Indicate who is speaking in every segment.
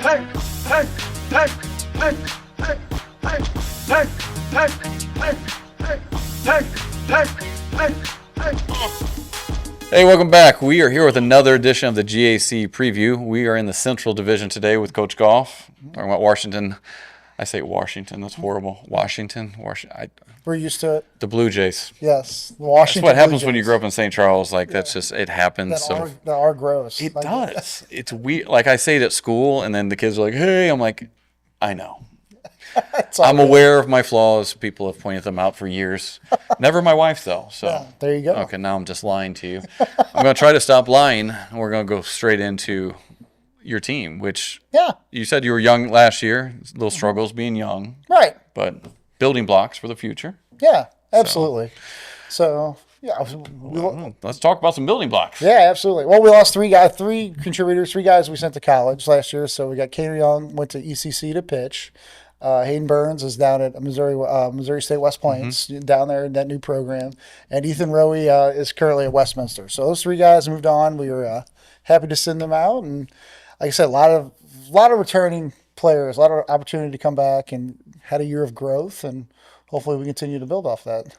Speaker 1: Hey, welcome back. We are here with another edition of the G.A.C. preview. We are in the Central Division today with Coach Gough, talking about Washington. I say Washington. That's horrible. Washington.
Speaker 2: We're used to it.
Speaker 1: The Blue Jays.
Speaker 2: Yes, Washington.
Speaker 1: That's what happens
Speaker 2: Blue
Speaker 1: when you
Speaker 2: Jays.
Speaker 1: grow up in St. Charles. That's just, it happens.
Speaker 2: That are gross.
Speaker 1: It does. It's weird. Like, I say it at school, and then the kids are like, hey, I'm like, I know. I'm aware of my flaws. People have pointed them out for years. Never my wife, though. So
Speaker 2: yeah, there you go.
Speaker 1: Okay, now I'm just lying to you. I'm going to try to stop lying, and we're going to go straight into your team, which you said you were young last year. Little struggles being young.
Speaker 2: Right.
Speaker 1: But building blocks for the future.
Speaker 2: Yeah, absolutely. So
Speaker 1: let's talk about some building blocks.
Speaker 2: Yeah, absolutely. Well, we lost three contributors, three guys we sent to college last year. So we got Kaner Young, went to ECC to pitch. Hayden Burns is down at Missouri State West Plains, down there in that new program. And Ethan Rowe is currently at Westminster. So those three guys moved on. We were happy to send them out. And like I said, a lot of returning players, a lot of opportunity to come back, and had a year of growth. And hopefully we continue to build off that.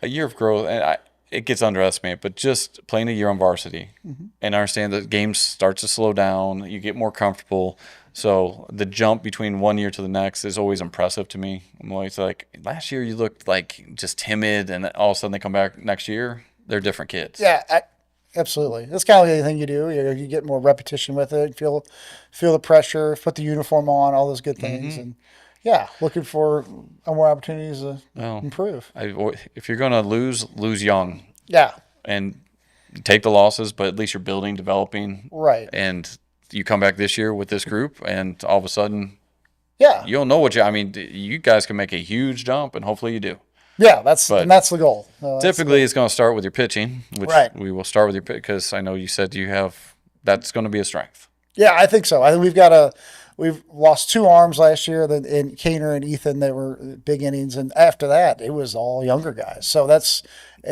Speaker 1: A year of growth, and it gets underestimated, but just playing a year on varsity and understand that games start to slow down, you get more comfortable. So the jump between one year to the next is always impressive to me. I'm always like, last year you looked like just timid, and all of a sudden they come back next year, they're different kids.
Speaker 2: Yeah, absolutely. That's kind of like anything you do. You get more repetition with it, feel the pressure, put the uniform on, all those good things. And looking for more opportunities to improve.
Speaker 1: If you're going to lose young.
Speaker 2: Yeah.
Speaker 1: And take the losses, but at least you're building, developing.
Speaker 2: Right.
Speaker 1: And you come back this year with this group, and all of a sudden, you don't know you guys can make a huge jump, and hopefully you do.
Speaker 2: Yeah, that's the goal.
Speaker 1: Typically, it's going to start with your pitching, which we will start with your pitch, because I know you said that's going to be a strength.
Speaker 2: Yeah, I think so. I think we've lost two arms last year, in Kaner and Ethan, that were big innings, and after that, it was all younger guys. So it's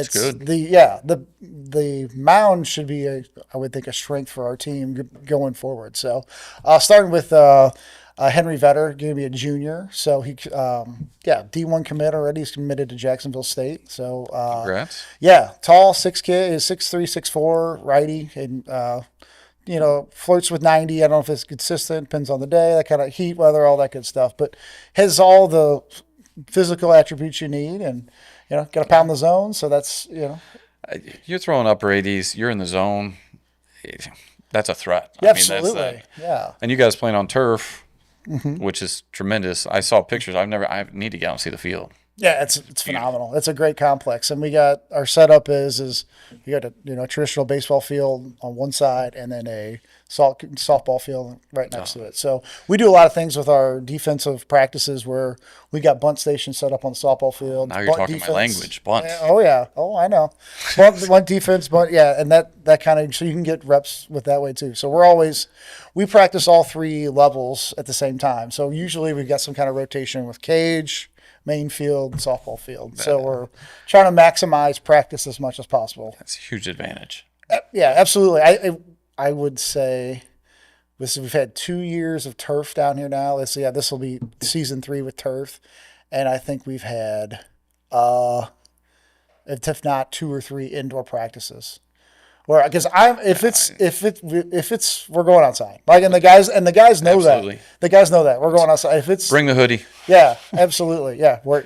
Speaker 2: good. The mound should be I would think a strength for our team going forward. So starting with Henry Vetter, going to be a junior. So he D1 commit already. He's committed to Jacksonville State. So
Speaker 1: congrats.
Speaker 2: Yeah, tall, 6'3", 6'4", righty, and flirts with 90. I don't know if it's consistent, depends on the day, that kind of heat, weather, all that good stuff. But has all the physical attributes you need, and got to pound the zone. So that's
Speaker 1: you're throwing upper 80s. You're in the zone. That's a threat.
Speaker 2: Yeah, absolutely.
Speaker 1: And you guys playing on turf, which is tremendous. I saw pictures. I need to get out and see the field.
Speaker 2: Yeah, it's phenomenal. It's a great complex, and we got our setup is we got a traditional baseball field on one side, and then a softball field right next to it. So we do a lot of things with our defensive practices where we got bunt stations set up on the softball field.
Speaker 1: Now you're talking defense. My language, bunt.
Speaker 2: Oh yeah, I know. Bunt defense, and that kind of, so you can get reps with that way too. So we practice all three levels at the same time. So usually we've got some kind of rotation with cage, main field, and softball field. So we're trying to maximize practice as much as possible.
Speaker 1: That's a huge advantage.
Speaker 2: Yeah, absolutely. I would say we've had 2 years of turf down here now. This will be season 3 with turf. And I think we've had, if not 2 or 3 indoor practices. Where, because if it's we're going outside, like, and the guys know
Speaker 1: absolutely.
Speaker 2: that. The guys know that we're going outside. If it's
Speaker 1: bring the hoodie.
Speaker 2: Yeah, absolutely. Yeah, we're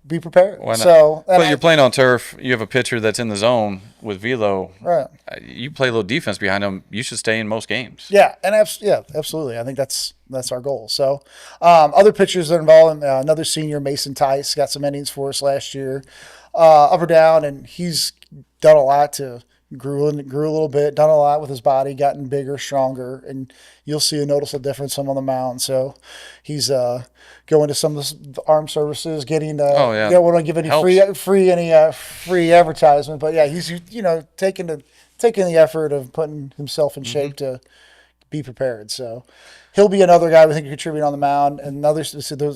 Speaker 2: be prepared.
Speaker 1: Why not?
Speaker 2: So,
Speaker 1: but you're playing on turf. You have a pitcher that's in the zone with velo.
Speaker 2: Right.
Speaker 1: You play a little defense behind him. You should stay in most games.
Speaker 2: Yeah, and absolutely. I think that's our goal. So, other pitchers that are involved. Another senior, Mason Tice, got some innings for us last year, up or down, and he's done a lot grew a little bit, done a lot with his body, gotten bigger, stronger, and you'll see a noticeable difference on the mound. So he's going to some of the armed services, getting don't want to give any free advertisement, but yeah, he's taking the effort of putting himself in shape to be prepared. So he'll be another guy we think can contribute on the mound. Another senior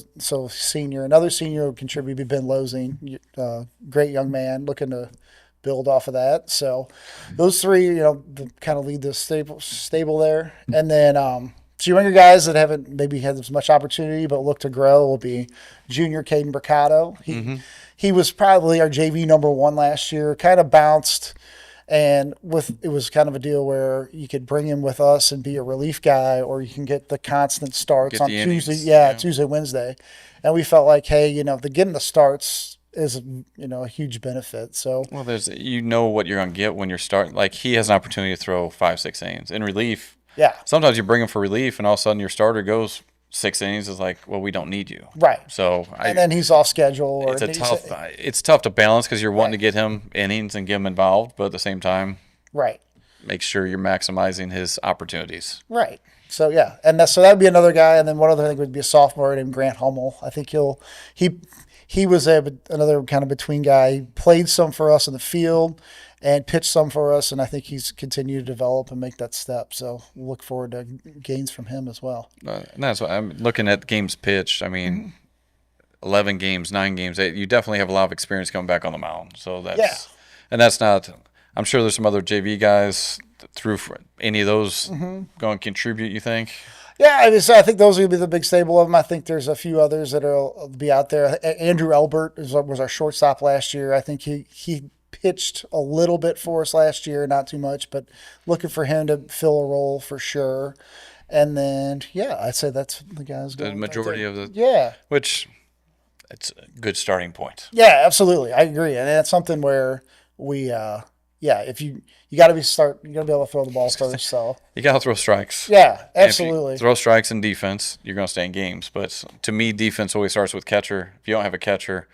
Speaker 2: would contribute, be Ben Losing, great young man looking to build off of that. So those three, kind of lead the stable there. And then So younger guys that haven't maybe had as much opportunity but look to grow will be junior Caden Mercado. He was probably our JV number one last year. Kind of bounced, and it was kind of a deal where you could bring him with us and be a relief guy, or you can get the constant starts on Tuesday, Tuesday, Wednesday, and we felt like, hey, the getting the starts is a huge benefit. So
Speaker 1: there's what you're gonna get when you're starting. Like he has an opportunity to throw 5-6 innings in relief.
Speaker 2: Yeah.
Speaker 1: Sometimes you bring him for relief, and all of a sudden your starter goes 6 innings. Is like, well, we don't need you.
Speaker 2: Right.
Speaker 1: So
Speaker 2: and then he's off schedule.
Speaker 1: It's tough to balance because you're wanting to get him innings and get him involved, but at the same time,
Speaker 2: right,
Speaker 1: make sure you're maximizing his opportunities.
Speaker 2: Right. So yeah, and so that would be another guy, and then one other thing would be a sophomore named Grant Hummel. I think he was another kind of between guy. He played some for us in the field and pitched some for us, and I think he's continued to develop and make that step. So we'll look forward to gains from him as well.
Speaker 1: And that's what I'm looking at games pitched. I mean, 11 games, 9 games. You definitely have a lot of experience coming back on the mound. So that's not. I'm sure there's some other JV guys through any of those going to contribute. You think?
Speaker 2: Yeah, I think those will be the big stable of them. I think there's a few others that will be out there. Andrew Elbert was our shortstop last year. I think he pitched a little bit for us last year, not too much, but looking for him to fill a role for sure. And then, I'd say that's the guys.
Speaker 1: The majority of the which it's a good starting point.
Speaker 2: Yeah, absolutely, I agree, and that's something where we, if you got to be able to throw the ball first. So
Speaker 1: you got to throw strikes.
Speaker 2: Yeah, absolutely.
Speaker 1: Throw strikes in defense, you're going to stay in games. But to me, defense always starts with catcher. If you don't have a catcher.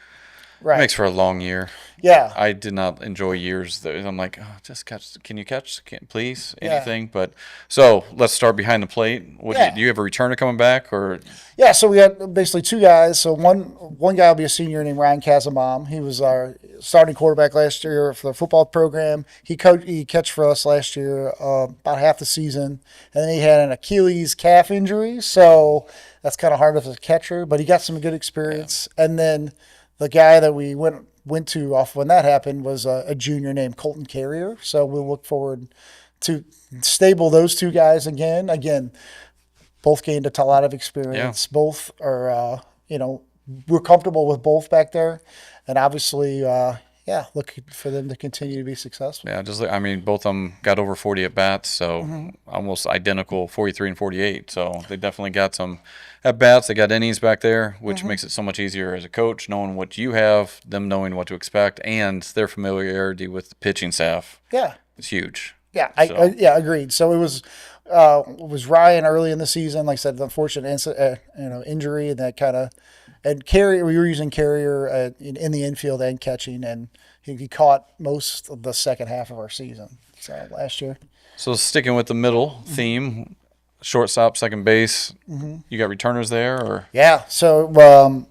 Speaker 1: Right. It makes for a long year.
Speaker 2: Yeah.
Speaker 1: I did not enjoy years that I'm like, just catch. Can you catch? Please? Anything? But so let's start behind the plate. Do you have a returner coming back or? Yeah.
Speaker 2: So we had basically two guys. So one guy will be a senior named Ryan Casamom. He was our starting quarterback last year for the football program. He catched for us last year about half the season, and then he had an Achilles calf injury. So that's kind of hard as a catcher, but he got some good experience. Yeah. And then the guy that we went to off when that happened was a junior named Colton Carrier. So we'll look forward to stable those two guys again. Again, both gained a lot of experience. Yeah. Both are, we're comfortable with both back there. And obviously, look for them to continue to be successful.
Speaker 1: Yeah, both of them got over 40 at bats, so almost identical, 43 and 48. So they definitely got some at bats. They got innings back there, which makes it so much easier as a coach, knowing what you have, them knowing what to expect, and their familiarity with the pitching staff.
Speaker 2: Yeah,
Speaker 1: it's huge.
Speaker 2: Yeah, agreed. So it was Ryan early in the season, like I said, the unfortunate injury, and that kind of. And Carrier, we were using Carrier in the infield and catching, and he caught most of the second half of our season last year.
Speaker 1: So sticking with the middle theme, shortstop, second base, you got returners there, or?
Speaker 2: Yeah. So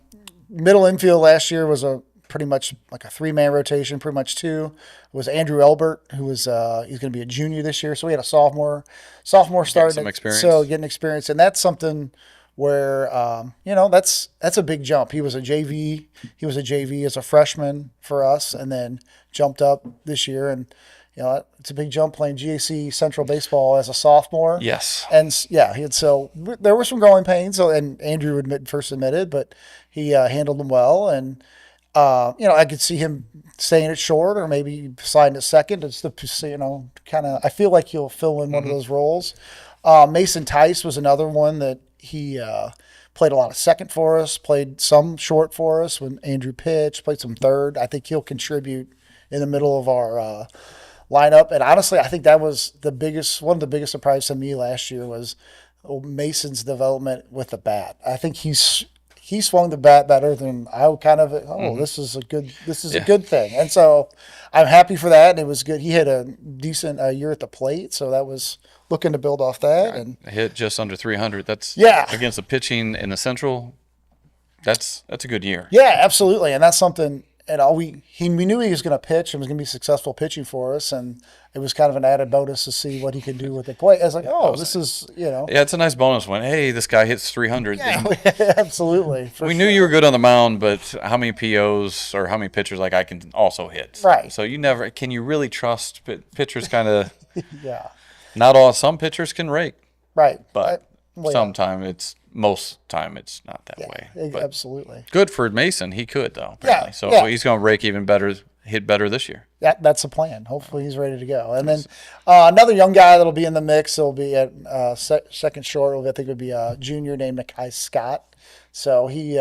Speaker 2: middle infield last year was pretty much like a 3-man rotation, pretty much 2. It was Andrew Elbert, who was he's going to be a junior this year. So we had a sophomore starting,
Speaker 1: some experience.
Speaker 2: So getting experience, and that's something where that's a big jump. He was a JV as a freshman for us, and then jumped up this year, and it's a big jump playing G.A.C. Central Baseball as a sophomore.
Speaker 1: Yes,
Speaker 2: and so there were some growing pains. So, and Andrew first admitted, but he handled them well, and I could see him staying at short or maybe sliding to second. It's kind of. I feel like he'll fill in one of those roles. Mason Tice was another one that. He played a lot of second for us, played some short for us when Andrew pitched, played some third. I think he'll contribute in the middle of our lineup. And honestly, I think that was one of the biggest surprises to me last year was Mason's development with the bat. I think he swung the bat better than I kind of. This is a good thing, and so I'm happy for that. And it was good. He had a decent year at the plate, so that was. Looking to build off that, and
Speaker 1: hit just under 300. That's against the pitching in the Central. That's a good year.
Speaker 2: Yeah, absolutely, and that's something. And we knew he was going to pitch and was going to be successful pitching for us, and it was kind of an added bonus to see what he could do with the play. I was like, this is
Speaker 1: Yeah, it's a nice bonus when this guy hits 300.
Speaker 2: Yeah, absolutely.
Speaker 1: We knew you were good on the mound, but how many POs or how many pitchers I can also hit?
Speaker 2: Right.
Speaker 1: So can you really trust pitchers? Kind of.
Speaker 2: Yeah.
Speaker 1: Not all. Some pitchers can rake.
Speaker 2: Right.
Speaker 1: But Most time it's not that way. But
Speaker 2: absolutely.
Speaker 1: good for Mason. He could though. Apparently.
Speaker 2: Yeah,
Speaker 1: So
Speaker 2: yeah.
Speaker 1: he's going to break even better, hit better this year.
Speaker 2: Yeah, that's the plan. Hopefully he's ready to go. And then another young guy that'll be in the mix. He'll be at second short. I think it would be a junior named Nakai Scott. So he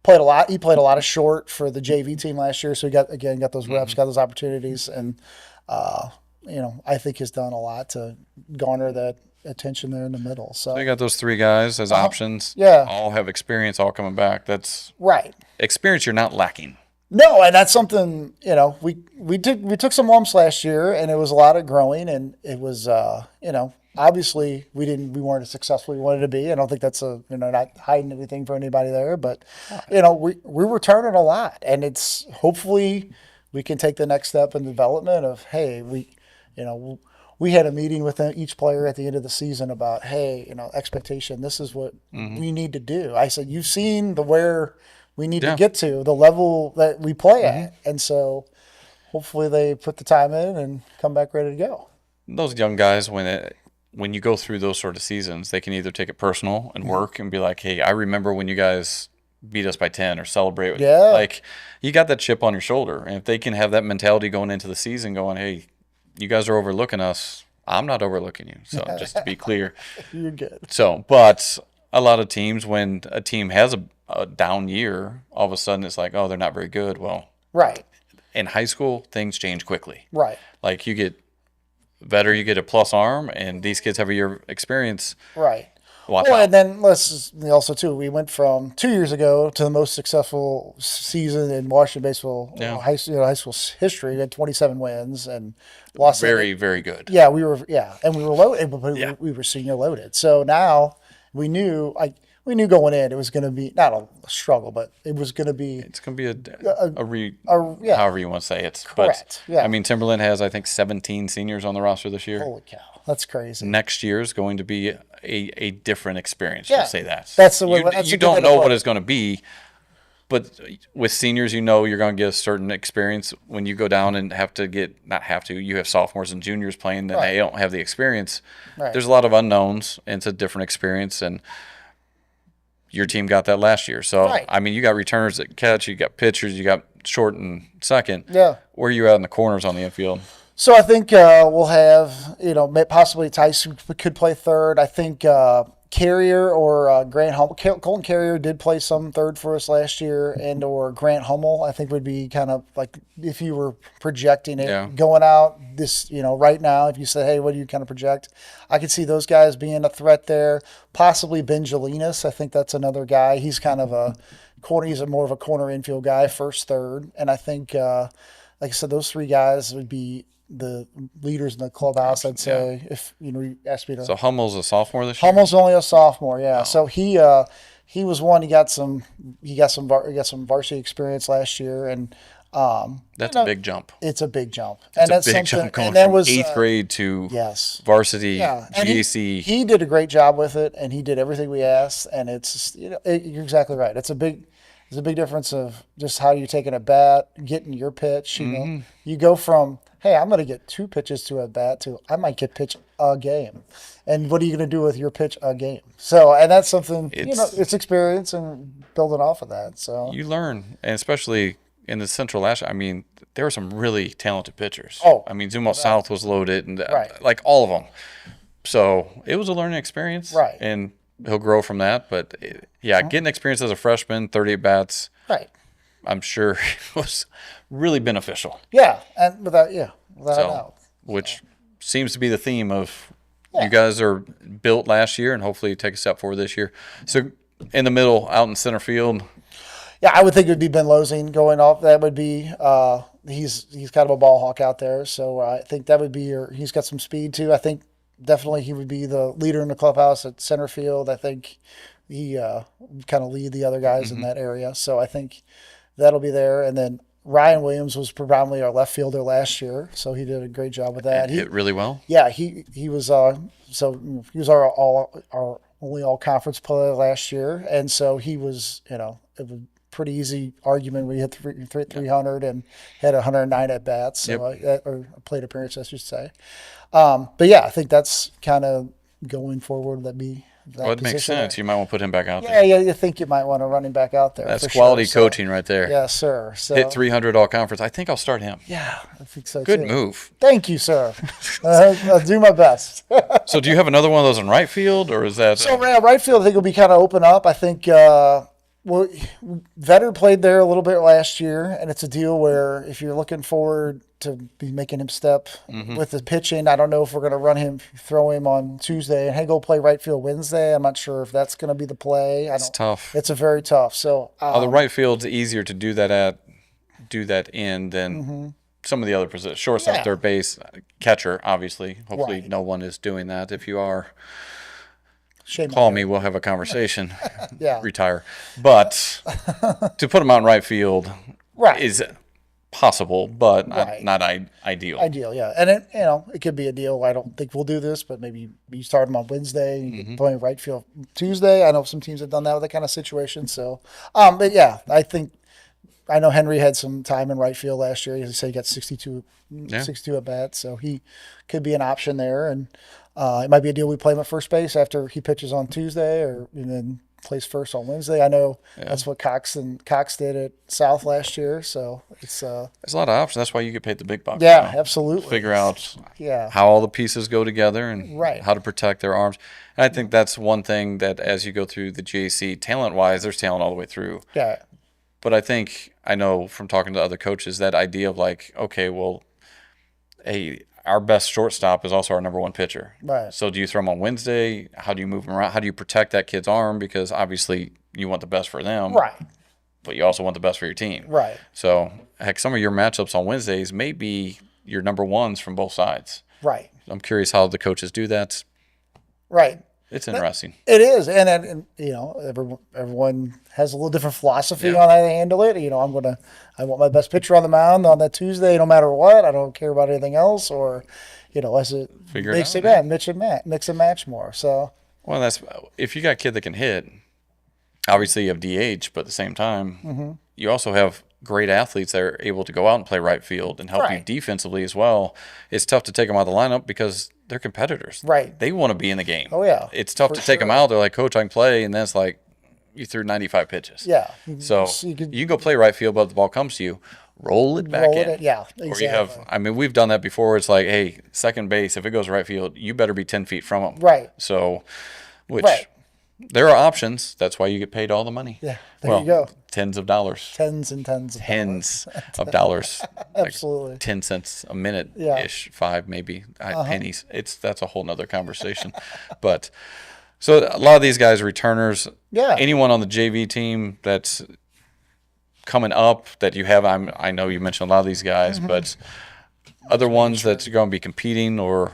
Speaker 2: played a lot. He played a lot of short for the JV team last year. So he got those reps, got those opportunities, and I think has done a lot to garner that attention there in the middle. So
Speaker 1: you got those three guys as options.
Speaker 2: Yeah.
Speaker 1: All have experience, all coming back. That's
Speaker 2: right.
Speaker 1: Experience you're not lacking.
Speaker 2: No, and that's something, we took some lumps last year, and it was a lot of growing, and it was obviously we weren't as successful as we wanted to be. I don't think that's not hiding anything for anybody there, but we were turning a lot, and it's hopefully we can take the next step in development of, hey, we had a meeting with each player at the end of the season about, hey, expectation, this is what we need to do. I said, you've seen where we need to get to, the level that we play at. And so hopefully they put the time in and come back ready to go.
Speaker 1: Those young guys, when you go through those sort of seasons, they can either take it personal and work and be like, hey, I remember when you guys beat us by 10 or celebrate.
Speaker 2: Yeah.
Speaker 1: Like, you got that chip on your shoulder. And if they can have that mentality going into the season going, hey, you guys are overlooking us, I'm not overlooking you. So just to be clear.
Speaker 2: You're good.
Speaker 1: So, but a lot of teams, when a team has a down year, all of a sudden it's like, oh, they're not very good. Well,
Speaker 2: right.
Speaker 1: In high school, things change quickly.
Speaker 2: Right.
Speaker 1: Like you get better, you get a plus arm, and these kids have a year experience.
Speaker 2: Right.
Speaker 1: Watch out.
Speaker 2: And then we went from 2 years ago to the most successful season in Washington baseball high school history. We had 27 wins and lost.
Speaker 1: Very, very good.
Speaker 2: Yeah, we were loaded. We were senior loaded. So now we knew going in it was going to be not a struggle, but it was going to be.
Speaker 1: It's going to be however you want to say it.
Speaker 2: Correct.
Speaker 1: But, I mean, Timberland has, I think, 17 seniors on the roster this year.
Speaker 2: Holy cow, that's crazy.
Speaker 1: Next year is going to be a different experience. Yeah, say that.
Speaker 2: That's the way. You
Speaker 1: don't know what it's going to be, but with seniors, you're going to get a certain experience. When you go down and you have sophomores and juniors playing, and they don't have the experience. Right. There's a lot of unknowns, and it's a different experience, and your team got that last year. So, I mean, you got returners that catch, you got pitchers, you got short and second.
Speaker 2: Yeah.
Speaker 1: Where are you at in the corners on the infield?
Speaker 2: So I think we'll have, possibly Tyson could play third. I think Carrier or Grant Hummel. Colton Carrier did play some third for us last year, and or Grant Hummel, I think would be kind of like if you were projecting it going out this, right now, if you say, hey, what do you kind of project? I could see those guys being a threat there. Possibly Ben Jelinas. I think that's another guy. He's kind of a corner. He's more of a corner infield guy, first, third. And I think, like I said, those three guys would be the leaders in the clubhouse, I'd say, if you asked me to.
Speaker 1: So Hummel's a sophomore this year?
Speaker 2: Hummel's only a sophomore, yeah. Oh. So he was one. He got some varsity experience last year, and
Speaker 1: that's a big jump.
Speaker 2: It's a big jump,
Speaker 1: and that's a big jump going from 8th grade to varsity.
Speaker 2: Yeah,
Speaker 1: G.A.C.
Speaker 2: He did a great job with it, and he did everything we asked. And it's you're exactly right. It's a big difference of just how you're taking a bat, getting your pitch. You go from, hey, I'm going to get 2 pitches to a bat to I might get pitch a game. And what are you going to do with your pitch a game? So, and that's something, it's experience and building off of that. So
Speaker 1: you learn, and especially in the Central last year, I mean, there were some really talented pitchers.
Speaker 2: Oh.
Speaker 1: I mean, Zumwalt South was loaded, and like all of them. So it was a learning experience.
Speaker 2: Right.
Speaker 1: And he'll grow from that. But, getting experience as a freshman, 38 bats.
Speaker 2: Right.
Speaker 1: I'm sure it was really beneficial.
Speaker 2: Yeah, and without a doubt.
Speaker 1: Which seems to be the theme of you guys are built last year and hopefully you take a step forward this year. So in the middle, out in center field.
Speaker 2: Yeah, I would think it would be Ben Losing going off. That would be he's kind of a ball hawk out there. So I think that would be he's got some speed too. I think definitely he would be the leader in the clubhouse at center field. I think he kind of lead the other guys in that area. So I think that'll be there. And then Ryan Williams was predominantly our left fielder last year, so he did a great job with that.
Speaker 1: He hit really well.
Speaker 2: Yeah, he was he was our only all conference player last year, and so he was it was a pretty easy argument. We hit 300 and had 109 at bats, or plate appearance, I should say. But yeah, I think that's kind of going forward. That'd be that
Speaker 1: Well, it makes
Speaker 2: position.
Speaker 1: sense. You might want to put him back out
Speaker 2: Yeah,
Speaker 1: there.
Speaker 2: yeah, you think you might want to run him back out there.
Speaker 1: That's
Speaker 2: for
Speaker 1: quality
Speaker 2: sure.
Speaker 1: coaching right there.
Speaker 2: Yes, sir. So,
Speaker 1: Hit 300 all conference. I think I'll start him.
Speaker 2: yeah, I think so
Speaker 1: Good
Speaker 2: too.
Speaker 1: move.
Speaker 2: Thank you, sir. I'll do my best.
Speaker 1: So do you have another one of those in right field, or is that?
Speaker 2: So right field, I think will be kind of open up. I think well, Vetter played there a little bit last year, and it's a deal where if you're looking forward to be making him step with the pitching, I don't know if we're going to throw him on Tuesday and hey, go play right field Wednesday. I'm not sure if that's going to be the play.
Speaker 1: It's tough.
Speaker 2: It's a very tough. So
Speaker 1: The right field's easier to do that in than some of the other positions. Shortstop,
Speaker 2: Yeah.
Speaker 1: third base, catcher, obviously. Hopefully,
Speaker 2: Right.
Speaker 1: no one is doing that. If you are,
Speaker 2: shame
Speaker 1: call
Speaker 2: on
Speaker 1: me.
Speaker 2: you.
Speaker 1: We'll have a conversation.
Speaker 2: Yeah.
Speaker 1: Retire. But to put him out in right field
Speaker 2: Right.
Speaker 1: is possible, but
Speaker 2: Right.
Speaker 1: not ideal.
Speaker 2: Ideal, yeah, and it could be a deal. I don't think we'll do this, but maybe you start him on Wednesday, you can play right field Tuesday. I know some teams have done that with that kind of situation. So, but yeah, I know Henry had some time in right field last year. He said he got 62 at bats, so he could be an option there. And it might be a deal we play him at first base after he pitches on Tuesday, and then plays first on Wednesday. I know that's what Cox did at South last year. So it's
Speaker 1: There's a lot of options. That's why you get paid the big bucks.
Speaker 2: yeah, absolutely.
Speaker 1: Figure out
Speaker 2: Yeah.
Speaker 1: how all the pieces go together and
Speaker 2: Right.
Speaker 1: how to protect their arms. And I think that's one thing that as you go through the G.A.C, talent-wise, there's talent all the way through.
Speaker 2: Yeah.
Speaker 1: But I know from talking to other coaches, that idea of like, okay, well, hey, our best shortstop is also our number one pitcher.
Speaker 2: Right.
Speaker 1: So do you throw him on Wednesday? How do you move him around? How do you protect that kid's arm? Because obviously you want the best for them.
Speaker 2: Right.
Speaker 1: But you also want the best for your team.
Speaker 2: Right.
Speaker 1: So, heck, some of your matchups on Wednesdays may be your number ones from both sides.
Speaker 2: Right.
Speaker 1: I'm curious how the coaches do that.
Speaker 2: Right.
Speaker 1: It's interesting.
Speaker 2: It is, and everyone has a little different philosophy on how they handle it. I want my best pitcher on the mound on that Tuesday, no matter what. I don't care about anything else, or as it
Speaker 1: Figure it
Speaker 2: makes
Speaker 1: out,
Speaker 2: it mix and match more. So
Speaker 1: Well, that's if you got a kid that can hit. Obviously, you have DH, but at the same time, you also have great athletes that are able to go out and play right field and help you
Speaker 2: Right.
Speaker 1: defensively as well. It's tough to take them out of the lineup because they're competitors.
Speaker 2: Right.
Speaker 1: They want to be in the game.
Speaker 2: Oh, yeah.
Speaker 1: It's tough
Speaker 2: For
Speaker 1: to take them out. They're like, Coach, I can play, and then it's like you threw 95 pitches.
Speaker 2: yeah,
Speaker 1: So
Speaker 2: you could
Speaker 1: you can go play right field, but if the ball comes to you, roll it back
Speaker 2: roll
Speaker 1: in.
Speaker 2: it. Yeah,
Speaker 1: Or
Speaker 2: exactly.
Speaker 1: you have, we've done that before. It's like, hey, second base, if it goes right field, you better be 10 feet from them.
Speaker 2: Right.
Speaker 1: So, which
Speaker 2: Right.
Speaker 1: there are options. That's why you get paid all the money.
Speaker 2: Yeah, there you go.
Speaker 1: Tens of dollars.
Speaker 2: Tens and tens of
Speaker 1: Tens of dollars.
Speaker 2: Absolutely.
Speaker 1: Like 10 cents a minute ish, 5 maybe, pennies. That's a whole nother conversation. But so a lot of these guys are returners.
Speaker 2: Yeah.
Speaker 1: Anyone on the JV team that's coming up that you have, I know you mentioned a lot of these guys, but other ones that are going to be competing or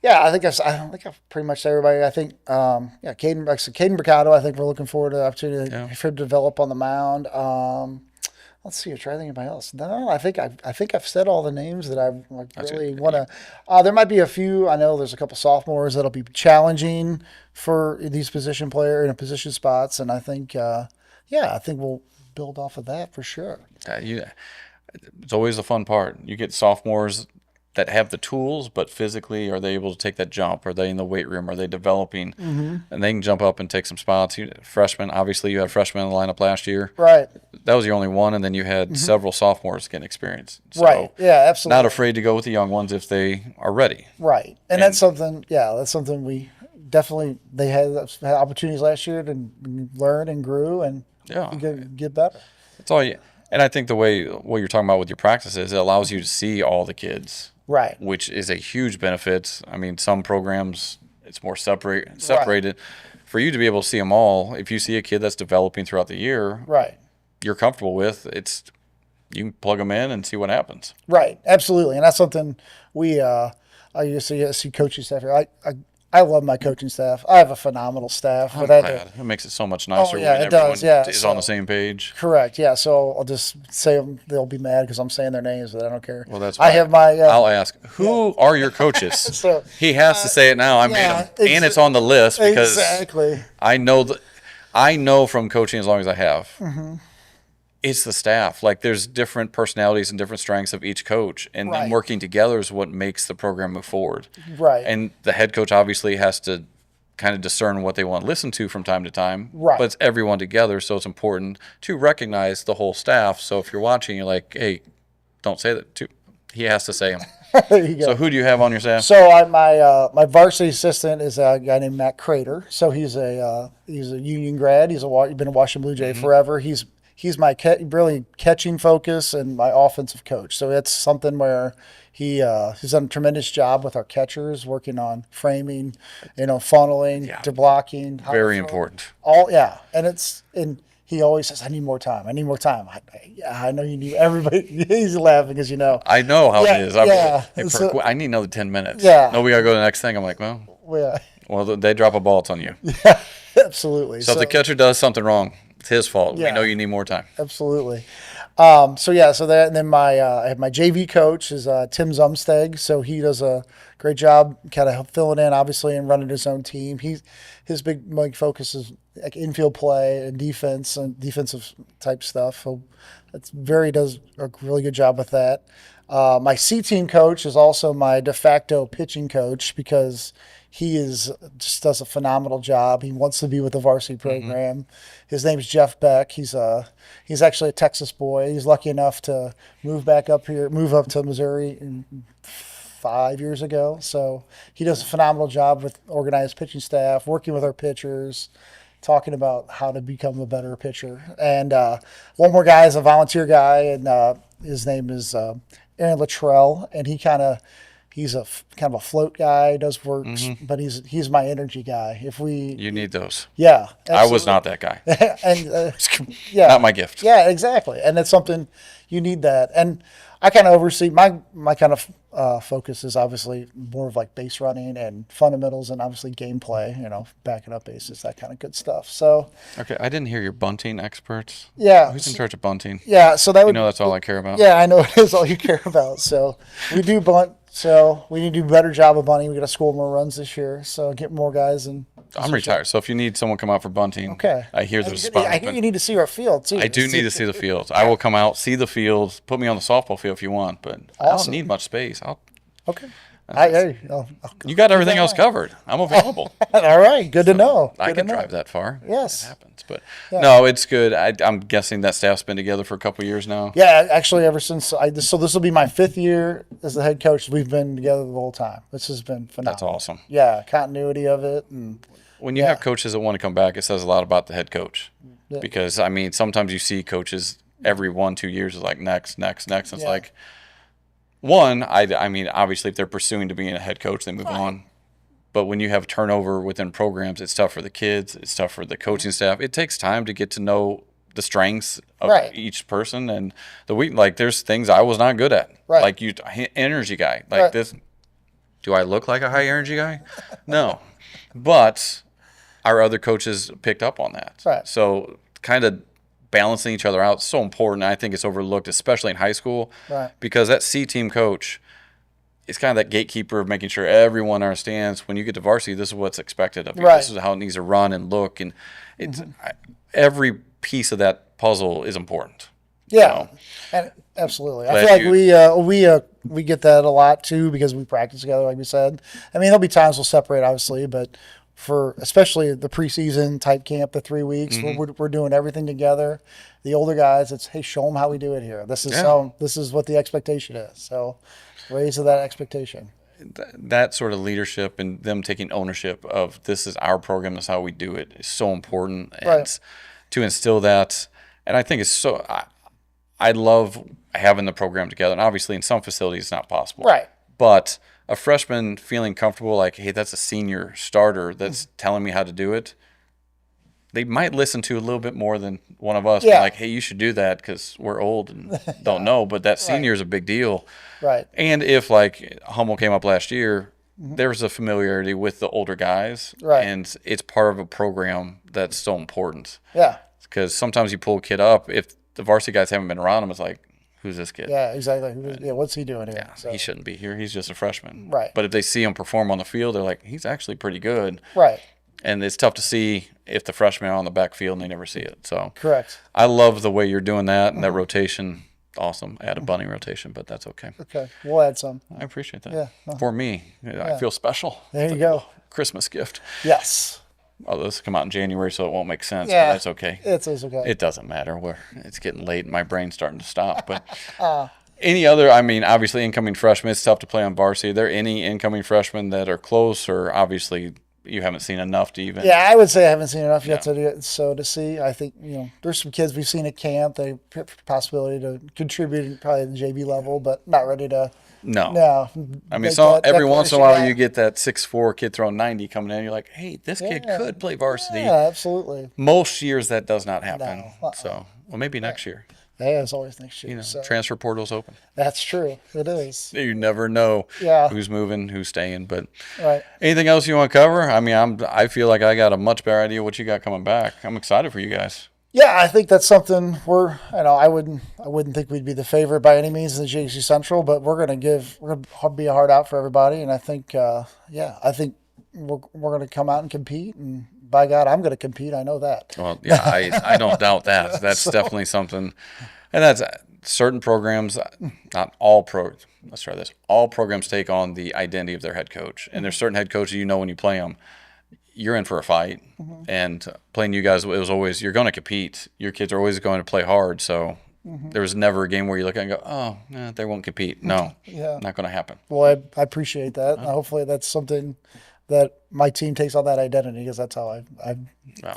Speaker 2: Yeah, I think I've pretty much said everybody. I think, Caden Mercado. I think we're looking forward to the opportunity for him to develop on the mound. Let's see. I'm trying to think of anybody else. No, I think I've said all the names that I really want to. There might be a few. I know there's a couple sophomores that'll be challenging for these position spots, and I think, I think we'll build off of that for sure.
Speaker 1: it's always the fun part. You get sophomores that have the tools, but physically, are they able to take that jump? Are they in the weight room? Are they developing? Mm-hmm. And they can jump up and take some spots. Freshmen, obviously, you had freshmen in the lineup last year.
Speaker 2: Right.
Speaker 1: That was your only one, and then you had several sophomores getting experience. So
Speaker 2: right. Yeah, absolutely.
Speaker 1: Not afraid to go with the young ones if they are ready.
Speaker 2: Right. And that's something we definitely, they had opportunities last year to learn and grew and get better.
Speaker 1: That's all you. And I think the way what you're talking about with your practices, it allows you to see all the kids.
Speaker 2: Right.
Speaker 1: Which is a huge benefit. I mean, some programs, it's more separated. Right. For you to be able to see them all, if you see a kid that's developing throughout the year,
Speaker 2: right,
Speaker 1: you're comfortable with, you can plug them in and see what happens.
Speaker 2: Right. Absolutely. And that's something we, I used to see coaching staff here. I love my coaching staff. I have a phenomenal staff.
Speaker 1: I'm glad. It makes it so much nicer when everyone is on the same page.
Speaker 2: Correct. Yeah. So I'll just say them. They'll be mad because I'm saying their names, but I don't care.
Speaker 1: Well, that's
Speaker 2: I have my.
Speaker 1: I'll ask, who are your coaches?
Speaker 2: So
Speaker 1: he has to say it now. I made him, and it's on the list because
Speaker 2: exactly.
Speaker 1: I know from coaching as long as I have. Mm-hmm. It's the staff. Like, there's different personalities and different strengths of each coach, and them working together is what makes the program move forward.
Speaker 2: Right.
Speaker 1: And the head coach obviously has to kind of discern what they want to listen to from time to time.
Speaker 2: Right.
Speaker 1: But it's everyone together, so it's important to recognize the whole staff. So if you're watching, you're like, hey, don't say that. He has to say them.
Speaker 2: There you go.
Speaker 1: So who do you have on your staff?
Speaker 2: So my varsity assistant is a guy named Matt Crater. So he's a Union grad. He's been a Washington Blue Jay forever. He's my really catching focus and my offensive coach. So it's something where he's done a tremendous job with our catchers, working on framing, funneling, to blocking.
Speaker 1: Very important.
Speaker 2: And he always says, I need more time. I know you need everybody. He's laughing as you know.
Speaker 1: I know how it is.
Speaker 2: So,
Speaker 1: I need another 10 minutes.
Speaker 2: Yeah.
Speaker 1: No, we got to go to the next thing. I'm like, well, they drop a ball, it's on you.
Speaker 2: Yeah, absolutely.
Speaker 1: So if the catcher does something wrong, it's his fault.
Speaker 2: Yeah.
Speaker 1: We know you need more time.
Speaker 2: Absolutely. And then I have my JV coach is Tim Zumsteg. So he does a great job kind of filling in, obviously, and running his own team. His big focus is like infield play and defense and defensive type stuff. So does a really good job with that. My C team coach is also my de facto pitching coach because he just does a phenomenal job. He wants to be with the varsity program. His name's Jeff Beck. He's actually a Texas boy. He's lucky enough to move up to Missouri 5 years ago. So he does a phenomenal job with organized pitching staff, working with our pitchers, talking about how to become a better pitcher. And one more guy is a volunteer guy, and his name is Aaron Luttrell, and he's a kind of a float guy, does works, but he's my energy guy.
Speaker 1: You need those.
Speaker 2: Yeah. Absolutely.
Speaker 1: I was not that guy.
Speaker 2: And
Speaker 1: not my gift.
Speaker 2: Yeah, exactly. And it's something you need that. And I kind of oversee my kind of focus is obviously more of like base running and fundamentals and obviously gameplay, backing up bases, that kind of good stuff. So
Speaker 1: okay, I didn't hear your bunting experts.
Speaker 2: Yeah.
Speaker 1: Who's in charge of bunting?
Speaker 2: Yeah, so that would
Speaker 1: that's all I care about.
Speaker 2: Yeah, I know it is all you care about. So we do bunt. So we need to do a better job of bunting. We got to score more runs this year. So get more guys in.
Speaker 1: I'm retired, so if you need someone to come out for bunting,
Speaker 2: okay.
Speaker 1: I hear there's a spot.
Speaker 2: I hear you need to see our field too.
Speaker 1: I do need to see the field. I will come out, see the field, put me on the softball field if you want, but I don't need much space.
Speaker 2: Okay.
Speaker 1: You got everything else covered. I'm available.
Speaker 2: All right. Good to know.
Speaker 1: I can drive that far.
Speaker 2: Yes.
Speaker 1: It happens. But no, it's good. I'm guessing that staff's been together for a couple of years now.
Speaker 2: Yeah, actually, ever since so this will be my 5th year as the head coach. We've been together the whole time. This has been phenomenal.
Speaker 1: That's awesome.
Speaker 2: Yeah, continuity of it. And
Speaker 1: when you have coaches that want to come back, it says a lot about the head coach. Yeah. Because, sometimes you see coaches every 1-2 years is like next. It's like, obviously if they're pursuing to be a head coach, they move on. But when you have turnover within programs, it's tough for the kids. It's tough for the coaching staff. It takes time to get to know the strengths of each person and there's things I was not good at.
Speaker 2: Right.
Speaker 1: Like energy guy. Like this. Do I look like a high energy guy? No. But our other coaches picked up on that.
Speaker 2: Right.
Speaker 1: So kind of balancing each other out is so important. I think it's overlooked, especially in high school.
Speaker 2: Right.
Speaker 1: Because that C team coach is kind of that gatekeeper of making sure everyone understands when you get to varsity, this is what's expected of you.
Speaker 2: Right.
Speaker 1: This is how it needs to run and look. And it's every piece of that puzzle is important.
Speaker 2: Yeah, and absolutely. I feel like we get that a lot too because we practice together, like we said. There'll be times we'll separate, obviously, but for especially the preseason type camp, the 3 weeks, we're doing everything together. The older guys, it's hey, show them how we do it here. This is what the expectation is. So raise to that expectation.
Speaker 1: That sort of leadership and them taking ownership of this is our program, this is how we do it is so important. And to instill that, and I think it's so. I love having the program together, and obviously in some facilities it's not possible.
Speaker 2: Right.
Speaker 1: But a freshman feeling comfortable, like, hey, that's a senior starter that's telling me how to do it, they might listen to a little bit more than one of us.
Speaker 2: Yeah.
Speaker 1: Like, hey, you should do that because we're old and don't know. But that senior is a big deal.
Speaker 2: Right.
Speaker 1: And if, like, Hummel came up last year, there was a familiarity with the older guys.
Speaker 2: Right.
Speaker 1: And it's part of a program that's so important.
Speaker 2: Yeah.
Speaker 1: Because sometimes you pull a kid up, if the varsity guys haven't been around him, it's like, who's this kid?
Speaker 2: Yeah, exactly. What's he doing here?
Speaker 1: Yeah, so he shouldn't be here. He's just a freshman.
Speaker 2: Right.
Speaker 1: But if they see him perform on the field, they're like, he's actually pretty good.
Speaker 2: Right.
Speaker 1: And it's tough to see if the freshmen are on the back field and they never see it. So
Speaker 2: correct.
Speaker 1: I love the way you're doing that and that rotation. awesome. Add a bunting rotation, but that's okay.
Speaker 2: Okay, we'll add some.
Speaker 1: I appreciate that.
Speaker 2: Yeah.
Speaker 1: For me, I feel special.
Speaker 2: There you go.
Speaker 1: Christmas gift.
Speaker 2: Yes.
Speaker 1: Oh, this will come out in January, so it won't make sense.
Speaker 2: Yeah.
Speaker 1: But that's okay.
Speaker 2: It's okay.
Speaker 1: It doesn't matter. It's getting late and my brain's starting to stop. But any other, I mean, obviously incoming freshmen, it's tough to play on varsity. Are there any incoming freshmen that are close, or obviously you haven't seen enough to even?
Speaker 2: Yeah, I would say I haven't seen enough yet to see. I think, there's some kids we've seen at camp. They possibility to contribute probably at the JV level, but not ready to.
Speaker 1: No. I mean, every once in a while you get that 6'4" kid throwing 90 coming in. You're like, hey, this kid could play varsity.
Speaker 2: Yeah, absolutely.
Speaker 1: Most years that does not happen.
Speaker 2: No.
Speaker 1: So, well, maybe next year.
Speaker 2: Yeah, it's always next year.
Speaker 1: Transfer portal's open.
Speaker 2: That's true. It is.
Speaker 1: You never know who's moving, who's staying. But anything else you want to cover? I mean, I feel like I got a much better idea what you got coming back. I'm excited for you guys.
Speaker 2: Yeah, I think that's something I wouldn't think we'd be the favorite by any means in the G.A.C. Central, but we're gonna be a hard out for everybody, and I think I think we're gonna come out and compete, and by God, I'm gonna compete. I know that.
Speaker 1: Well, yeah, I don't doubt that. That's definitely something, and that's certain programs. Not all Let's try this. All programs take on the identity of their head coach, and there's certain head coaches when you play them. You're in for a fight, and playing you guys, it was always, you're going to compete. Your kids are always going to play hard, so there was never a game where you look at it and go, oh, they won't compete. No, not going to happen.
Speaker 2: Well, I appreciate that. Hopefully that's something that my team takes on that identity, because that's how I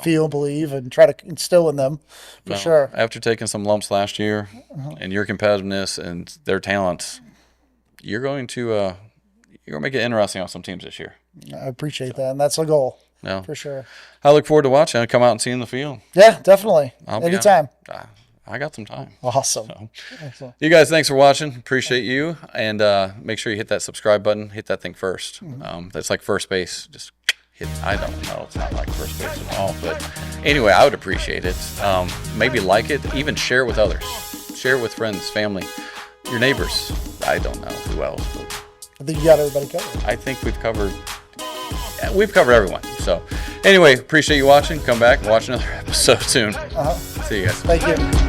Speaker 2: feel, believe, and try to instill in them for sure.
Speaker 1: After taking some lumps last year and your competitiveness and their talents, you're going to make it interesting on some teams this year.
Speaker 2: I appreciate that, and that's the goal.
Speaker 1: No,
Speaker 2: for sure.
Speaker 1: I look forward to watching and come out and seeing the field.
Speaker 2: Yeah, definitely. Anytime.
Speaker 1: I got some time.
Speaker 2: Awesome.
Speaker 1: So,
Speaker 2: excellent.
Speaker 1: You guys, thanks for watching. Appreciate you. And make sure you hit that subscribe button. Hit that thing first. That's like first base. Just hit. I don't know. It's not like first base at all. But anyway, I would appreciate it. Maybe like it. Even share it with others. Share it with friends, family, your neighbors. I don't know who else. But
Speaker 2: I think you got everybody covered.
Speaker 1: I think we've covered everyone. So anyway, appreciate you watching. Come back and watch another episode soon. See you guys.
Speaker 2: Thank you.